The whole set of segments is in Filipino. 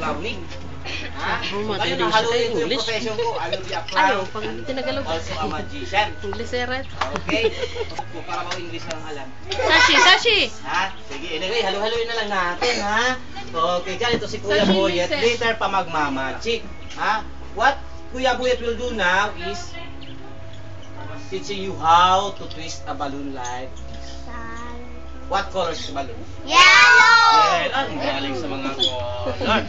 plumbing. Ha? Ngayon, nahaluin ko yung profession ko. I will be a clown. Pag tinagalog. Also a magician. English eret. Okay? Para mo English lang alam. Sashi! Ha? Sige, anyway, halo-haloin na lang natin, ha? Okay, dyan, ito si Kuya Boyet. Later pa magmamagic. Ha? What Kuya Boyet will do now is teaching you how to twist a balloon like this. What color is the balloon? Yellow! Ang galing sa mga color.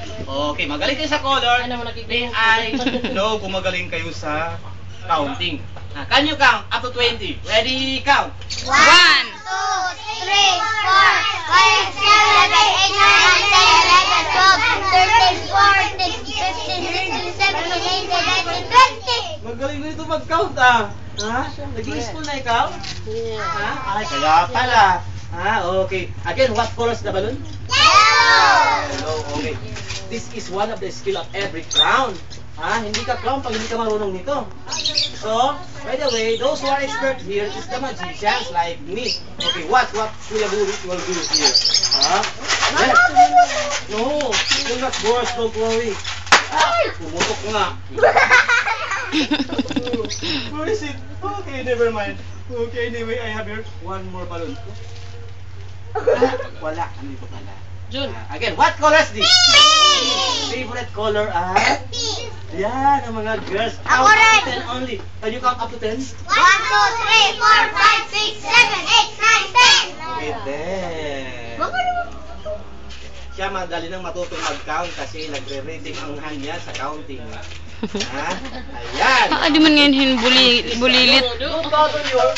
Okay, magaling kayo sa color. May I know kung magaling kayo sa counting. Can you count up to 20? Ready, count. 1, 2, 3, 4, 5, 6, 7, 8, 9, 10, 11, 12, 13, 14, 15, 16, 17, 18, 19, 20. Magaling na ito mag-count, ah. Ha? Nag-i-school na ikaw? Ha? Ay, kaya pala. Ha? Okay. Again, what color is the balloon? Yellow! Okay. This is one of the skill of every clown. Ha? Hindi ka clown pag hindi ka marunong nito. So, by the way, those who are expert here is the magicians like me. Okay, what Kuya Burit will do here? Ha? Yes. No, you're not bored, don't worry. Ay, pumutok nga. Where is it? Okay, never mind. Okay, anyway, I have here one more balloon. Wala. Ano ito pala? Jun. Again, what color is this? Favorite color yan, ang mga girls. Ako Count rin. up to 10 only. Can you count up to 10? 1, 2, 3, 4, 5, 6, 7, 8, 9, 10. Okay, 10. Siya madali nang matutong mag-count kasi nagre-rating ang hand niya sa counting. Ha? Ayan. Di man ngayon bulilit. Yung bottle yun.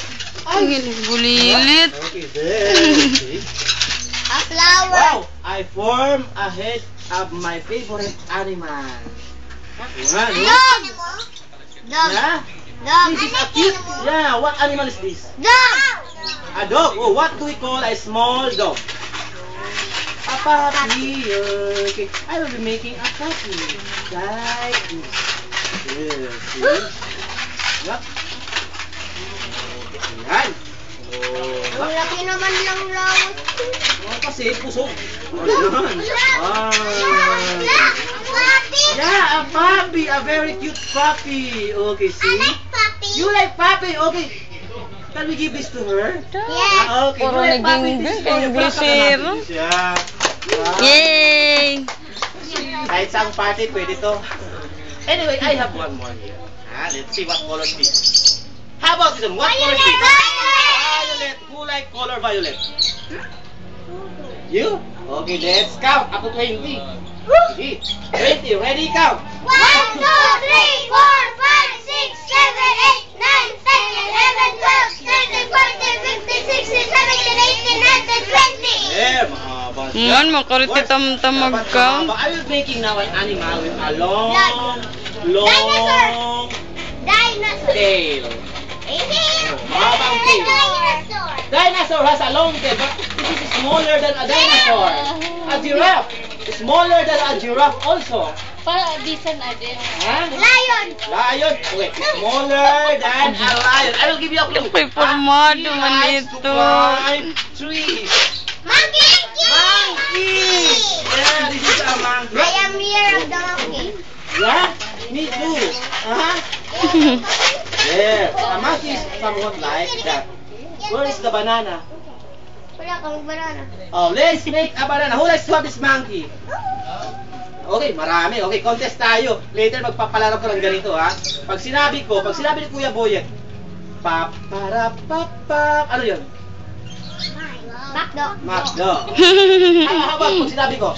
Bulilit. Okay, then. A flower. Wow! I form a head of my favorite animal. Yan, no? Dog. Dog. Yeah? Dog. This is a cute. Yeah, what animal is this? Dog. A dog. Oh, what do we call a small dog? A puppy. Okay. I will be making a puppy. Like this. Yeah, see? Yup. Okay, yan. Oh, Ang laki naman lang lawas. oh, kasi pusok. Ayan. Yeah, a puppy. A very cute puppy. Okay, see? Puppy. You like puppy? Okay. Can we give this to her? Yes. Okay. Puro you like puppy? naging This is good, for your Englishero. puppy. Yeah. Yay! Kahit saang party, pwede to. Anyway, I have one more here. Let's see what color is this. How about this one? What color is this? Violet. Who like color violet? You? Okay, let's count up to 20. Okay. 20. Ready, count. 1, 2, 3, 4, 5, 6, 7, 8, 9, 10, 11, 12, 13, 14, 15, 16, 17, 18, 19, 20. Yeah, mahaba siya. Yan, makariti tam-tam mag-count. I will making now an animal with a long Dinosaur. tail. Mahabang tail. Dinosaur. Dinosaur has a long tail, but this is smaller than a dinosaur. A giraffe is smaller than a giraffe also. Para bisan adin. Huh? Lion. Lion. Okay, smaller than a lion. I will give you a clue. May formado He man likes to ito. climb trees. Monkey. Monkey. Yeah, this is a monkey. I am here of the monkey. Yeah, me too. Yeah, a monkey is somewhat like that. Where is the banana? Wala kang banana. Oh, let's make a banana. Who likes to have this monkey? Okay, marami. Okay, contest tayo. Later magpapalaro ko ng ganito, ha. Pag sinabi ni Kuya Boyet, paparapapap, ano yun? Macdo. Macdo. How about pag sinabi ko,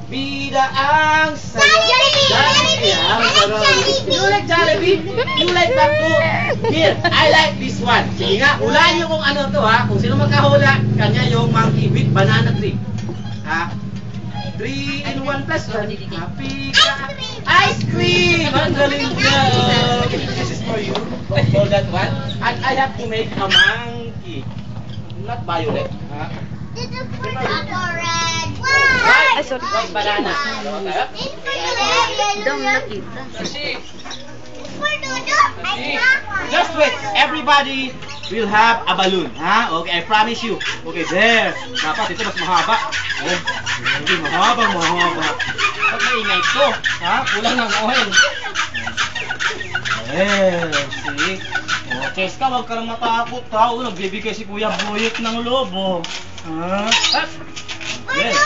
bida ang saya. Jollibee! You like Jollibee? You like Macdo? Here, I like this one. Sige nga, hulaan nyo kung ano to, ha. Kung sino magkahula, kanya yung monkey with banana tree. Ha? 3 in 1 plus 1. Happy ka. Ice cream! Ang galing ka. This is for you. For that one. And I have to make a monkey. Not violet. Ha? Red. Right. White banana. Dam nakita. For Dodo. I saw one. Just wait. Everybody we'll have a balloon. Ha? Okay, I promise you. Okay, there. Dapat ito mas mahaba. Okay, mahaba. Ba't maingay ko? Ha? Kulang ng oil. See? Okay, ska, wag ka lang matakot, ha? Nagbibigay si Kuya Buyik ng lobo. Ha? Yes.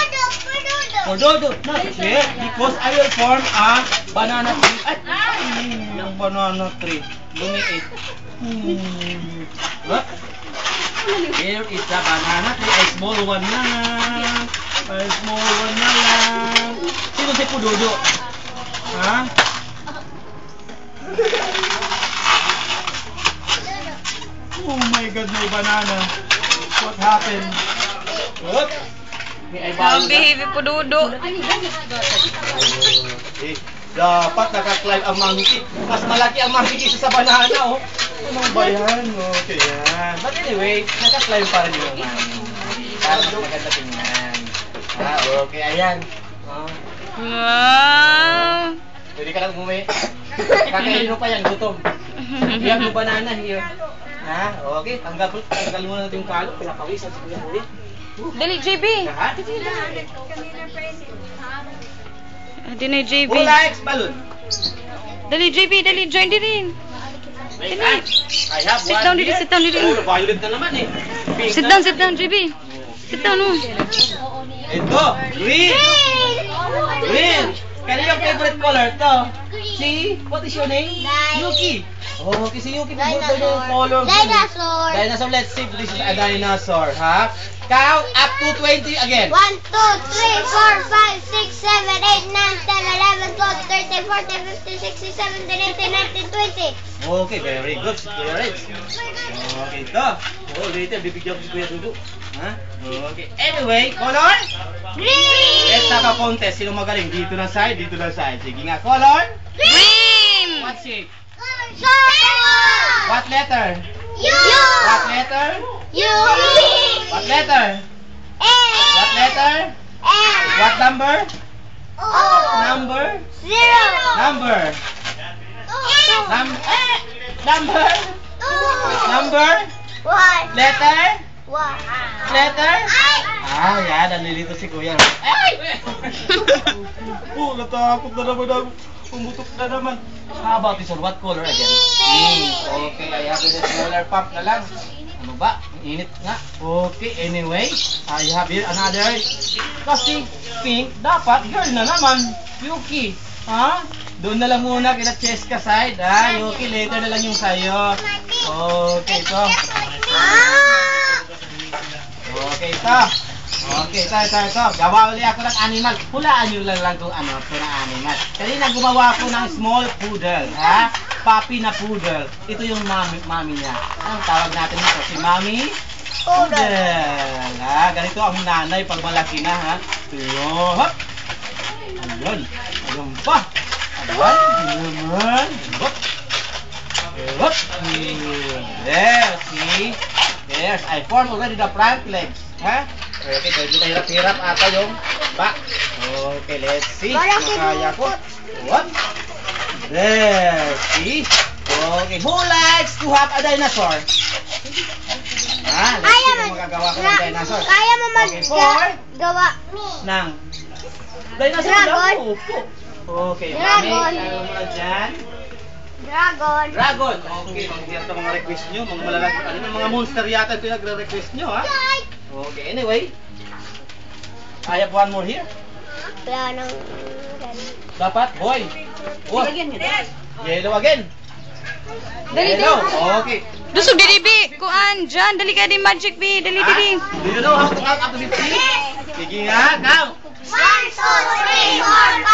For Dodo. Not yet, because I will form a banana tree. Yung banana tree. Lumiit. Here is the banana tree. A small one na lang. A small one na lang. Sino si Pudodo? Ha? Oh my God, may banana. What happened? What? May ay Ang baby po dudo. Dapat naka-climb ang monkey. Mas malaki ang monkey sa banana, oh. Anong ba yan? Okay, yan. But anyway, naka-climb pa rin yung monkey. Para mas maganda tingnan. Okay, ayan. Wow. Pwede ka lang umuwi. Kakainin mo pa yan, gutom. You have yung banana here. Okay. Tanggal muna natin yung kalo. Pinapawisan si Kuya Buyik. Dali, JB. Lahat? Dali na, JB. Who likes balloon? Dali, JB. Dali, join din rin. Wait, Dali. I have Sit one down, here. sit down, dito. Oh, violet na naman eh. Pink Sit na. down, JB. Sit down, oh. Ito, green. Green. Kaya yung favorite color to. See? What is your name? Yuki. Oh, okay, si Yuki. Favorite yung color. green. Dinosaur. Dinosaur. Let's see if this is a dinosaur, ha? Count up to 20 again. 1, 2, 3, 4, 5, 6, 7, 8, 9, 10, 11, 12, 13, 14, 15, 16, 17, 18, 19, 20. Okay, very good. Kuya Reg. Okay, ito. Oh, later, bibigyan ko si Kuya Dudu. Ha? Okay. Anyway, color? Green! Let's have a contest. Sino magaling? Dito na side, dito na side. Sige nga, color? Green. What shape? Circle! What letter? U! What letter? U! What letter? A! What letter? M! What number? O! Number? 0! Number? M! Number? Number? 1! Letter? 1! Letter? Ay! Yan. Nalilito si Kuya. Ay! Natakot na naman ako. Pumutok na naman. How about this one? What color again? Okay, I have a smaller pump na lang. Ano ba? Init nga. Okay, anyway. I have here another. Kasi pink, dapat girl na naman. Yuki. Ha? Doon na lang muna kina Cheska side. Yuki, later na lang yung sayo. Okay, ito. Okay, ito. Okay, ito. Gawa ulit ako ng animal. Hulaan nyo lang kung ano ito na animal. Kanina gumawa ako ng small poodle, ha? Puppy na poodle. Ito yung mami niya. Anong tawag natin ito? Si Mami Poodle. Ganito ang nanay pag malaki na, ha? Hop. Ayun. Ayun pa. Ayun. Hop. Hop. There, see? There. I formed already the front legs, ha? Okay, medyo mahirap-hirap ata yung back. Okay, let's see. Makaya ko. What? There, see? Okay, who likes to have a dinosaur? Let's see kung magagawa ko ng dinosaur. Kaya mo Okay, four. gawa Nang dinosaur Dragon. lang. Opo. Okay, Dragon. mami. Ano muna dyan? Dragon. Dragon. Okay, mga request nyo. Mga malalaki. Mga monster yata ito yung nagre-request nyo, ha? Okay, anyway. I have one more here. Wala nang Dapat, boy. Oh. Yellow again. Yellow. Okay. Dusog dili, bi. Kuan, dyan. Dali ka di magic, bi. Dali. Do you know how to count up to 50? Sige nga, count. 1, 2, 3, 4,